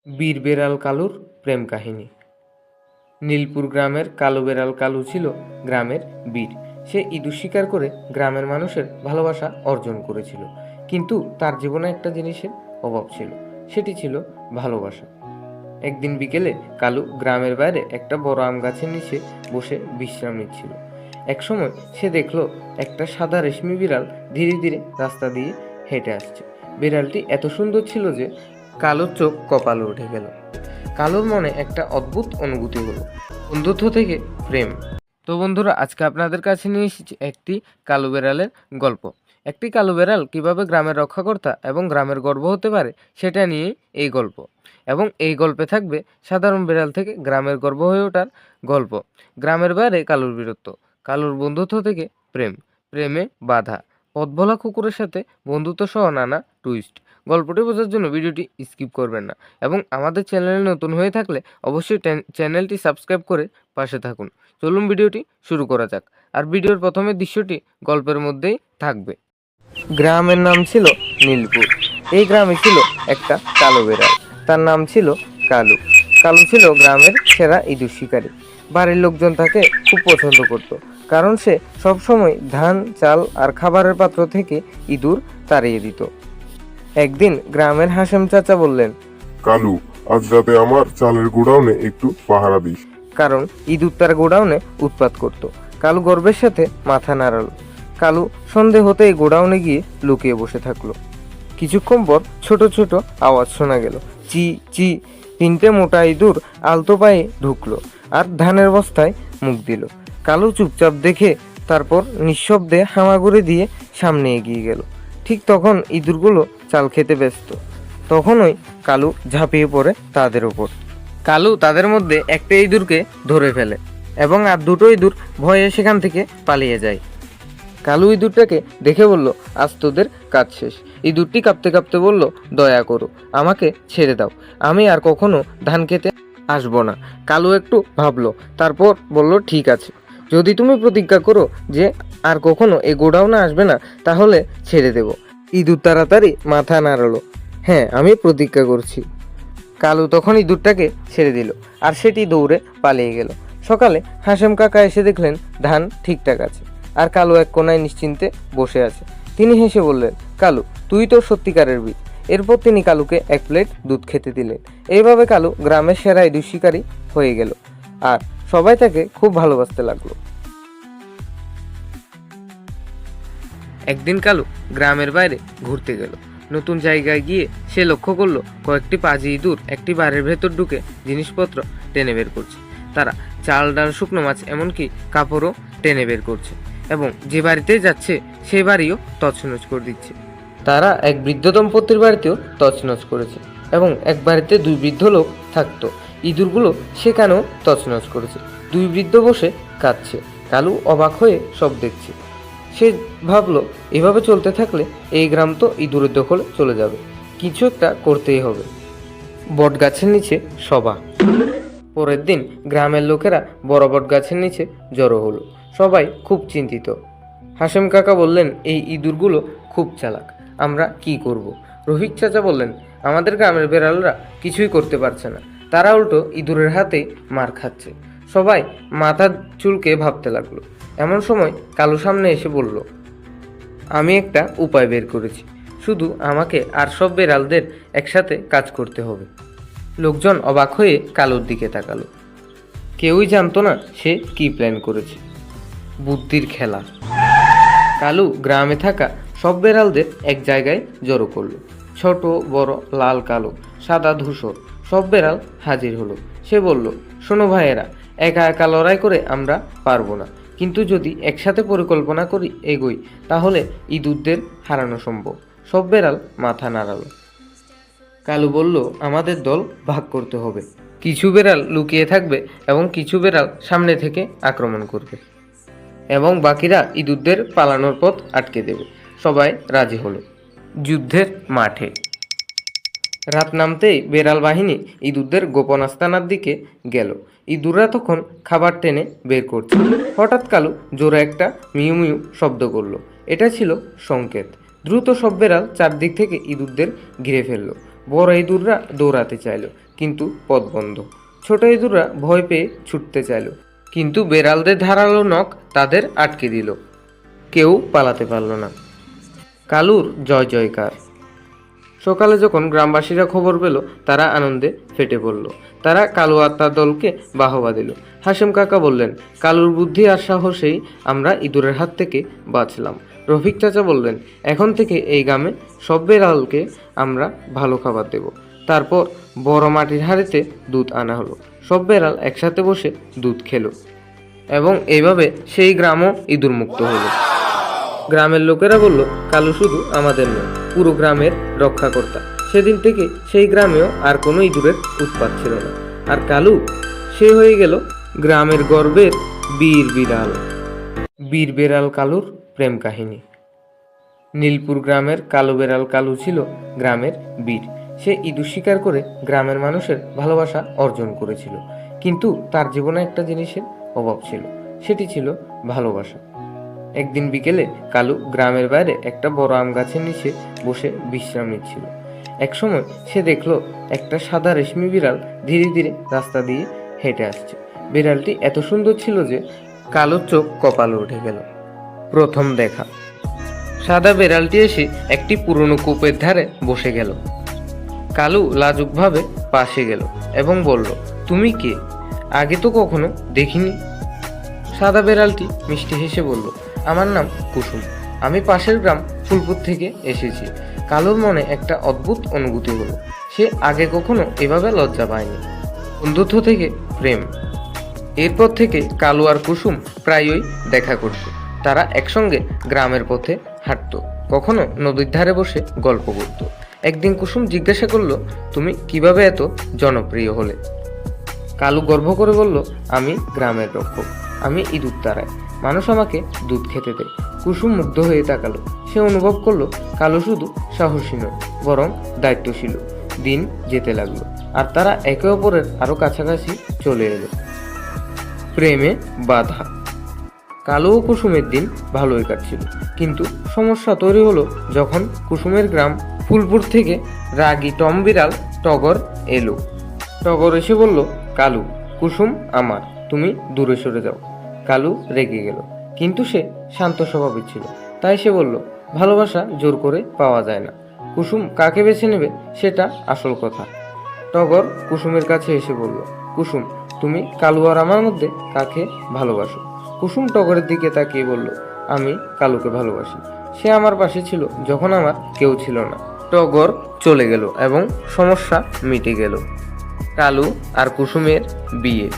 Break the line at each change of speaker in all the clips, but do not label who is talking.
বীর বেড়াল কালুর প্রেম কাহিনী। নীলপুর গ্রামের কালো বেড়াল কালু ছিল গ্রামের বীর। সে ইঁদুর শিকার করে গ্রামের মানুষের ভালোবাসা অর্জন করেছিল, কিন্তু তার জীবনে একটা জিনিসের অভাব ছিল, সেটি ছিল ভালোবাসা। একদিন বিকেলে কালু গ্রামের বাইরে একটা বড় আম গাছের নিচে বসে বিশ্রাম নিচ্ছিল। একসময় সে দেখলো একটা সাদা রেশমি বিড়াল ধীরে ধীরে রাস্তা দিয়ে হেঁটে আসছে। বিড়ালটি এত সুন্দর ছিল যে কালোর চোখ কপালে উঠে গেল। কালোর মনে একটা অদ্ভুত অনুভূতি হলো, বন্ধুত্ব থেকে প্রেম। তো বন্ধুরা, আজকে আপনাদের কাছে নিয়ে এসেছি একটি কালো বেড়ালের গল্প। একটি কালো বেড়াল কিভাবে গ্রামের রক্ষাকর্তা এবং গ্রামের গর্ব হতে পারে, সেটা নিয়ে এই গল্প। এবং এই গল্পে থাকবে সাধারণ বিড়াল থেকে গ্রামের গর্ব হয়ে ওঠার গল্প। গ্রামের বাইরে কালুর বীরত্ব, কালুর বন্ধুত্ব থেকে প্রেম, প্রেমে বাধা, পথভোলা কুকুরের সাথে বন্ধুত্ব সহ নানা টুইস্ট। গল্পটি বোঝার জন্য ভিডিওটি স্কিপ করবেন না, এবং আমাদের চ্যানেলে নতুন হয়ে থাকলে অবশ্যই চ্যানেলটি সাবস্ক্রাইব করে পাশে থাকুন। চলুন ভিডিওটি শুরু করা যাক। আর ভিডিওর প্রথমে দৃশ্যটি গল্পের মধ্যেই থাকবে। গ্রামের নাম ছিল নীলপুর। এই গ্রামে ছিল একটা কালো বেড়াল, তার নাম ছিল কালু। কালু ছিল গ্রামের সেরা ইঁদুর শিকারী। বাড়ির লোকজন তাকে খুব পছন্দ করত, কারণ সে সবসময় ধান, চাল আর খাবারের পাত্র থেকে ইঁদুর তাড়িয়ে দিত। একদিন গ্রামের হাশেম চাচা বললেন,
কালু, আজ রাতে আমার চালের গোডাউনে একটু পাহারা দিস।
কারণ ইঁদুর তার গোডাউনে উৎপাত করত। কালু গর্বের সাথে মাথা নাড়ালো। কালু সন্ধে হতেই গোডাউনে গিয়ে লুকিয়ে বসে থাকলো। কিছুক্ষণ পর ছোট ছোট আওয়াজ শোনা গেল। চি চি। তিনটে মোটা ইঁদুর আলতো পায়ে ঢুকলো আর ধানের বস্তায় মুখ দিল। কালু চুপচাপ দেখে তারপর নিঃশব্দে হামাগুড়ি দিয়ে সামনে এগিয়ে গেল। ঠিক তখন ইঁদুরগুলো চাল খেতে ব্যস্ত। তখনই কালু ঝাঁপিয়ে পড়ে তাদের ওপর। কালু তাদের মধ্যে একটা ইঁদুরকে ধরে ফেলে এবং আর দুটো ইঁদুর ভয়ে সেখান থেকে পালিয়ে যায়। কালু ইঁদুরটাকে দেখে বলল, আজ তোদের কাজ শেষ। ইঁদুরটি কাঁপতে কাঁপতে বলল, দয়া করো, আমাকে ছেড়ে দাও, আমি আর কখনো ধান খেতে আসবো না। কালু একটু ভাবলো, তারপর বলল, ঠিক আছে, যদি তুমি প্রতিজ্ঞা করো যে আর কখনো এই গোডাউনে আসবে না, তাহলে ছেড়ে দেব। ইঁদুর তাড়াতাড়ি মাথা নাড়ালো, হ্যাঁ, আমি প্রতিজ্ঞা করছি। কালু তখন ইঁদুরটাকে ছেড়ে দিল আর সেটি দৌড়ে পালিয়ে গেল। সকালে হাশেম কাকা এসে দেখলেন ধান ঠিকঠাক আছে আর কালু এক কোনায় নিশ্চিন্তে বসে আছে। তিনি হেসে বললেন, কালু, তুই তো সত্যিকারের বীর। এরপর তিনি কালুকে এক প্লেট দুধ খেতে দিলেন। এইভাবে কালু গ্রামের সেরা ইঁদুর শিকারী হয়ে গেল আর সবাই তাকে খুব ভালোবাসতে লাগলো। একদিন কালু গ্রামের বাইরে ঘুরতে গেল। নতুন জায়গায় গিয়ে সে লক্ষ্য করলো কয়েকটি পাজি ইঁদুর একটি বাড়ির ভেতর ঢুকে জিনিসপত্র টেনে বের করছে। তারা চাল, ডাল, শুকনো মাছ, এমনকি কাপড়ও টেনে বের করছে, এবং যে বাড়িতে যাচ্ছে সেই বাড়িও তছনছ করে দিচ্ছে। তারা এক বৃদ্ধ দম্পতির বাড়িতেও তছনছ করেছে, এবং এক বাড়িতে দুই বৃদ্ধ লোক থাকতো। ইঁদুরগুলো সেখানেও তছনছ করেছে। দুই বৃদ্ধ বসে কাঁদছে। কালু অবাক হয়ে সব দেখছে। সে ভাবলো, এভাবে চলতে থাকলে এই গ্রাম তো ইঁদুরের দখলে চলে যাবে। কিছু একটা করতেই হবে। বট গাছের নিচে সভা। পরের দিন গ্রামের লোকেরা বড় বট গাছের নিচে জড়ো হলো। সবাই খুব চিন্তিত। হাশেম কাকা বললেন, এই ইঁদুরগুলো খুব চালাক, আমরা কি করব? রফিক চাচা বললেন, আমাদের গ্রামের বেড়ালরা কিছুই করতে পারছে না, তারা উল্টো ইঁদুরের হাতে মার খাচ্ছে। সবাই মাথা চুলকে ভাবতে লাগলো। এমন সময় কালু সামনে এসে বলল, আমি একটা উপায় বের করেছি, শুধু আমাকে আর সব বেড়ালদের একসাথে কাজ করতে হবে। লোকজন অবাক হয়ে কালুর দিকে তাকালো। কেউই জানতো না সে কি প্ল্যান করেছে। বুদ্ধির খেলা। কালু গ্রামে থাকা সব বেড়ালদের এক জায়গায় জড়ো করলো। ছোট, বড়, লাল, কালো, সাদা, ধূসর সব বেড়াল হাজির হলো। সে বলল, শোনো ভাইয়েরা, একা একা লড়াই করে আমরা পারবো না, কিন্তু যদি একসাথে পরিকল্পনা করি, এগোই, তাহলে ইঁদুরদের হারানো সম্ভব। সব বেড়াল মাথা নাড়ালো। কালু বলল, আমাদের দল ভাগ করতে হবে। কিছু বেড়াল লুকিয়ে থাকবে এবং কিছু বেড়াল সামনে থেকে আক্রমণ করবে, এবং বাকিরা ইঁদুরদের পালানোর পথ আটকে দেবে। সবাই রাজি হলো। যুদ্ধের মাঠে। রাত নামতেই বেড়াল বাহিনী ইঁদুরদের গোপন আস্তানার দিকে গেল। ইঁদুররা তখন খাবার টেনে বের করছে। হঠাৎ কালু জোরে একটা মিউ মিউ শব্দ করলো। এটা ছিল সংকেত। দ্রুত সব বেড়াল চারদিক থেকে ইঁদুরদের ঘিরে ফেললো। বড় ইঁদুররা দৌড়াতে চাইল, কিন্তু পথ বন্ধ। ছোট ইঁদুররা ভয় পেয়ে ছুটতে চাইল, কিন্তু বেড়ালদের ধারালো নখ তাদের আটকে দিল। কেউ পালাতে পারল না। কালুর জয় জয়কার। সকালে যখন গ্রামবাসীরা খবর পেল, তারা আনন্দে ফেটে পড়ল। তারা কালু আর তার দলকে বাহবা দিল। হাশেম কাকা বললেন, কালুর বুদ্ধি আর সাহসেই আমরা ইঁদুরের হাত থেকে বাঁচলাম। রফিক চাচা বললেন, এখন থেকে এই গ্রামে সব বেড়ালকে আমরা ভালো খাবার দেব। তারপর বড় মাটির হাঁড়িতে দুধ আনা হলো। সব বেড়াল একসাথে বসে দুধ খেলো এবং এইভাবে সেই গ্রামও ইঁদুর মুক্ত হলো। গ্রামের লোকেরা বলল, কালু শুধু আমাদের নয়, পুরো গ্রামের রক্ষাকর্তা। সেদিন থেকে সেই গ্রামেও আর কোনো ইঁদুরের উৎপাত ছিল না। আর কালু, সে হয়ে গেল গ্রামের গর্বের বীর বিড়াল। বীর বেড়াল কালুর প্রেম কাহিনী। নীলপুর গ্রামের কালো বেড়াল কালু ছিল গ্রামের বীর। সে ইঁদুর শিকার করে গ্রামের মানুষের ভালোবাসা অর্জন করেছিল। কিন্তু তার জীবনে একটা জিনিসের অভাব ছিল, সেটি ছিল ভালোবাসা। একদিন বিকেলে কালু গ্রামের বাইরে একটা বড় আম গাছের নিচে বসে বিশ্রাম নিচ্ছিল। একসময় সে দেখল একটা সাদা রেশমি বিড়াল ধীরে ধীরে রাস্তা দিয়ে হেঁটে আসছে। বিড়ালটি এত সুন্দর ছিল যে কালুর চোখ কপালে উঠে গেল। প্রথম দেখা। সাদা বিড়ালটি এসে একটি পুরনো কূপের ধারে বসে গেল। কালু লাজুকভাবে পাশে গেল এবং বলল, তুমি কে? আগে তো কখনো দেখিনি। সাদা বিড়ালটি মিষ্টি হেসে বলল, আমার নাম কুসুম, আমি পাশের গ্রাম ফুলপুর থেকে এসেছি। কালুর মনে একটা অদ্ভুত অনুভূতি হলো। সে আগে কখনো এভাবে লজ্জা পায়নি। বন্ধুত্ব থেকে প্রেম। এরপর থেকে কালু আর কুসুম প্রায়ই দেখা করত। তারা একসঙ্গে গ্রামের পথে হাঁটত, কখনো নদীর ধারে বসে গল্প করত। একদিন কুসুম জিজ্ঞাসা করলো, তুমি কিভাবে এত জনপ্রিয় হলে? কালু গর্ব করে বলল, আমি গ্রামের রক্ষক, আমি ইঁদুর তাড়াই, মানুষ আমাকে দুধ খেতে দেয়। কুসুম মুগ্ধ হয়ে তাকালো। সে অনুভব করলো কালু শুধু সাহসী নয়, বরং দায়িত্বশীল। দিন যেতে লাগলো আর তারা একে অপরের আরো কাছাকাছি চলে এলো। প্রেমে বাধা। কালু ও কুসুমের দিন ভালোই কাটছিল, কিন্তু সমস্যা তৈরি হলো যখন কুসুমের গ্রাম ফুলপুর থেকে রাগী টম বিড়াল টগর এলো। টগর এসে বলল, কালু, কুসুম আমার, তুমি দূরে সরে যাও। কালু রেগে গেল, কিন্তু সে শান্ত স্বভাবের ছিল। তাই সে বলল, ভালোবাসা জোর করে পাওয়া যায় না, কুসুম কাকে বেছে নেবে সেটা আসল কথা। টগর কুসুমের কাছে এসে বলল, কুসুম, তুমি কালু আর আমার মধ্যে কাকে ভালোবাসো? কুসুম টগরের দিকে তাকিয়ে বলল, আমি কালুকে ভালোবাসি, সে আমার পাশে ছিল যখন আমার কেউ ছিল না। টগর চলে গেল এবং সমস্যা মিটে গেল। কালু আর কুসুমের বিয়ে।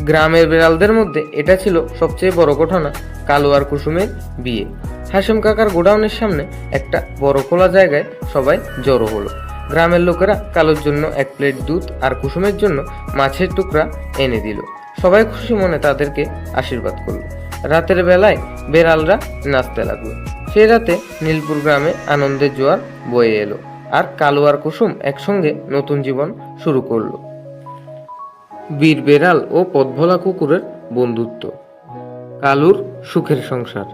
গ্রামের বিড়ালদের মধ্যে এটা ছিল সবচেয়ে বড় ঘটনা, কালু আর কুসুমের বিয়ে। হাশেম কাকার গোডাউনের সামনে একটা বড় খোলা জায়গায় সবাই জড়ো হলো। গ্রামের লোকেরা কালুর জন্য এক প্লেট দুধ আর কুসুমের জন্য মাছের টুকরা এনে দিল। সবাই খুশি মনে তাদেরকে আশীর্বাদ করলো। রাতের বেলায় বেড়ালরা নাচতে লাগলো। সেই রাতে নীলপুর গ্রামে আনন্দের জোয়ার বয়ে এলো আর কালু আর কুসুম একসঙ্গে নতুন জীবন শুরু করলো। বীর বেড়াল ও পথভোলা কুকুরের বন্ধুত্ব। কালুর সুখের সংসার।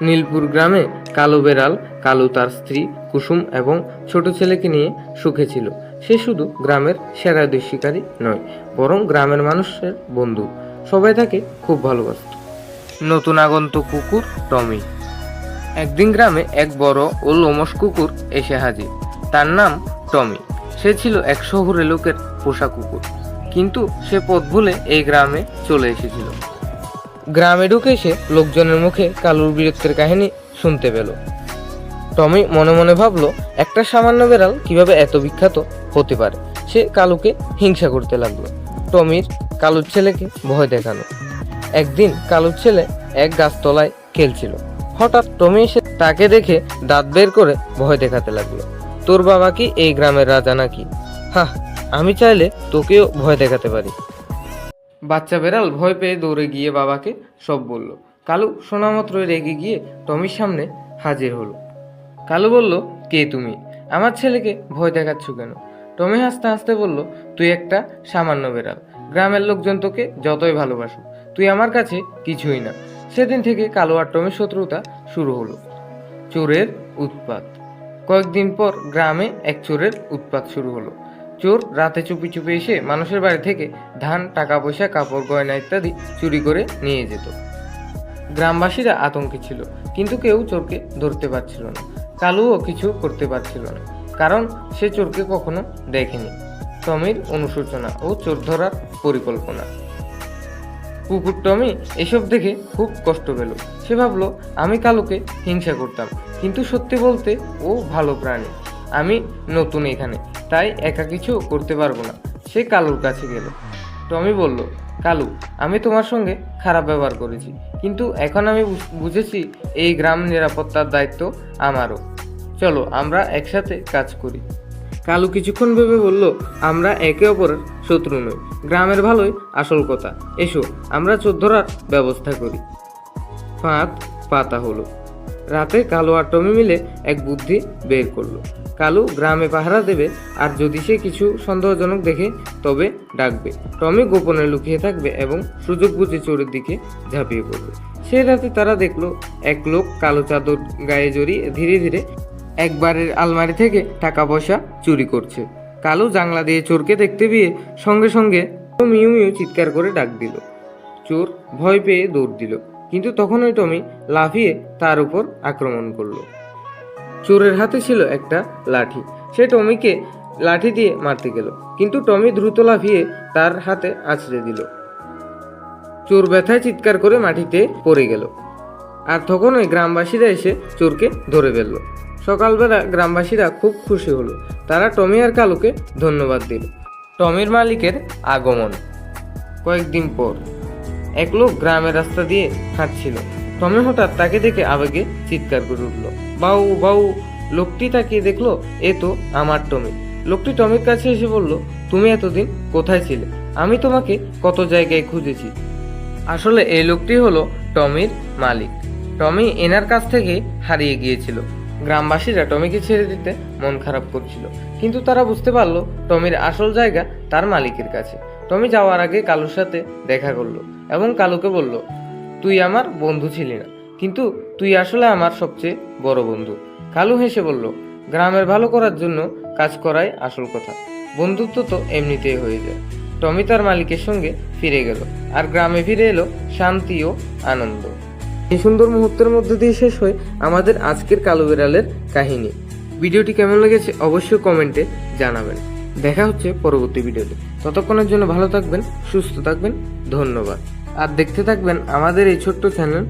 নীলপুর গ্রামে কালো বেড়াল কালু তার স্ত্রী কুসুম এবং ছোট ছেলেকে নিয়ে সুখে ছিল। সে শুধু গ্রামের সেরা ইঁদুর শিকারী নয়, বরং গ্রামের মানুষের বন্ধু। সবাই তাকে খুব ভালোবাসত। নতুন আগন্তুক কুকুর টমি। একদিন গ্রামে এক বড় ও লোমশ কুকুর এসে হাজির। তার নাম টমি। সে ছিল এক শহুরে লোকের পোষা কুকুর, কিন্তু সে পথ ভুলে এই গ্রামে চলে এসেছিল। গ্রামে ঢুকে এসে লোকজনের মুখে কালুর বীরত্বের কাহিনী শুনতে পেল। টমি মনে মনে ভাবলো, একটা সামান্য বেড়াল কিভাবে এত বিখ্যাত হতে পারে। সে কালুকে হিংসা করতে লাগলো। টমির কালুর ছেলেকে ভয় দেখানো। একদিন কালুর ছেলে এক গাছতলায় খেলছিল। হঠাৎ টমি এসে তাকে দেখে দাঁত বের করে ভয় দেখাতে লাগলো। তোর বাবা কি এই গ্রামের রাজা নাকি? হ্যাঁ, আমি চাইলে তোকেও ভয় দেখাতে পারি। বাচ্চা বেড়াল ভয় পেয়ে দৌড়ে গিয়ে বাবাকে সব বলল। কালু শোনা মাত্রই রেগে গিয়ে টমির সামনে হাজির হলো। কালু বলল, কে তুমি? আমার ছেলেকে ভয় দেখাচ্ছ কেন? টমি হাসতে হাসতে বলল, তুই একটা সামান্য বেড়াল, গ্রামের লোকজন তোকে যতই ভালোবাসো, তুই আমার কাছে কিছুই না। সেদিন থেকে কালু আর টমির শত্রুতা শুরু হলো। চোরের উৎপাত। কয়েকদিন পর গ্রামে এক চোরের উৎপাত শুরু হলো। চোর রাতে চুপি চুপি এসে মানুষের বাড়ি থেকে ধান, টাকা পয়সা, কাপড় গয়না ইত্যাদি চুরি করে নিয়ে যেত। গ্রামবাসীরা আতঙ্কে ছিল, কিন্তু কেউ চোরকে ধরতে পারছিল না। কালুও কিছু করতে পারছিল না, কারণ সে চোরকে কখনো দেখেনি। টমির অনুশোচনা ও চোর ধরার পরিকল্পনা। কুকুর টমি এসব দেখে খুব কষ্ট পেল। সে ভাবলো, আমি কালুকে হিংসা করতাম, কিন্তু সত্যি বলতে ও ভালো প্রাণী। আমি নতুন এখানে, তাই একা কিছু করতে পারবো না। সে কালুর কাছে গেল। টমি বলল, কালু, আমি তোমার সঙ্গে খারাপ ব্যবহার করেছি, কিন্তু এখন আমি বুঝেছি এই গ্রাম নিরাপত্তার দায়িত্ব আমারও। চলো আমরা একসাথে কাজ করি। কালু কিছুক্ষণ ভেবে বলল, আমরা একে অপরের শত্রু নই, গ্রামের ভালোই আসল কথা। এসো আমরা চোর ধরার ব্যবস্থা করি। ফাঁদ পাতা হলো। রাতে কালু আর টমি মিলে এক বুদ্ধি বের করলো। কালু গ্রামে পাহারা দেবে, আর যদি সে কিছু সন্দেহজনক দেখে তবে ডাকবে। টমি গোপনে লুকিয়ে থাকবে এবং সুযোগ বুঝে চোরের দিকে ঝাঁপিয়ে পড়বে। সে রাতে তারা দেখলো এক লোক কালো চাদর গায়ে জড়িয়ে ধীরে ধীরে একবারের আলমারি থেকে টাকা পয়সা চুরি করছে। কালু জাংলা দিয়ে চোরকে দেখতে পেয়ে সঙ্গে সঙ্গে মিউ মিউ চিৎকার করে ডাক দিল। চোর ভয় পেয়ে দৌড় দিল, কিন্তু তখনই টমি লাফিয়ে তার উপর আক্রমণ করলো। চোরের হাতে ছিল একটা লাঠি। সে টমিকে লাঠি দিয়ে মারতে গেল, কিন্তু টমি দ্রুত লাফিয়ে তার হাতে আছড়ে দিল। চোর ব্যথায় চিৎকার করে মাটিতে পড়ে গেল। আর তখনই গ্রামবাসীরা এসে চোরকে ধরে ফেলল। সকালবেলা গ্রামবাসীরা খুব খুশি হলো। তারা টমি আর কালুকে ধন্যবাদ দিল। টমির মালিকের আগমন। কয়েকদিন পর এক লোক গ্রামের রাস্তা দিয়ে হাঁটছিল। টমি হঠাৎ তাকে দেখে আবেগে চিৎকার করে উঠল, বাউ বাউ! লোকটি তাকিয়ে দেখলো, এ তো আমার টমি। লোকটি টমির কাছে এসে বলল, তুমি এতদিন কোথায় ছিলে? আমি তোমাকে কত জায়গায় খুঁজেছি। আসলে এই লোকটি হলো টমির মালিক। টমি এনার কাছ থেকে হারিয়ে গিয়েছিল। গ্রামবাসীরা টমিকে ছেড়ে দিতে মন খারাপ করছিল, কিন্তু তারা বুঝতে পারলো টমির আসল জায়গা তার মালিকের কাছে। টমি যাওয়ার আগে কালুর সাথে দেখা করলো এবং কালুকে বলল, তুই আমার বন্ধু ছিলি না, কিন্তু তুই আসলে আমার সবচেয়ে বড় বন্ধু। কালু হেসে বলল, গ্রামের ভালো করার জন্য কাজ করাই আসল কথা, বন্ধুত্ব তো এমনিতেই হয়ে যায়। টমি তার মালিকের সঙ্গে ফিরে গেল, আর গ্রামে ফিরে এলো শান্তি ও আনন্দ। এই সুন্দর মুহূর্তের মধ্যে দিয়ে শেষ হয় আমাদের আজকের কালো বিড়ালের কাহিনী। ভিডিওটি কেমন লেগেছে অবশ্যই কমেন্টে জানাবেন। দেখা হচ্ছে পরবর্তী ভিডিওতে। ততক্ষণের জন্য ভালো থাকবেন, সুস্থ থাকবেন। ধন্যবাদ। আর দেখতে থাকবেন আমাদের এই ছোট্ট চ্যানেল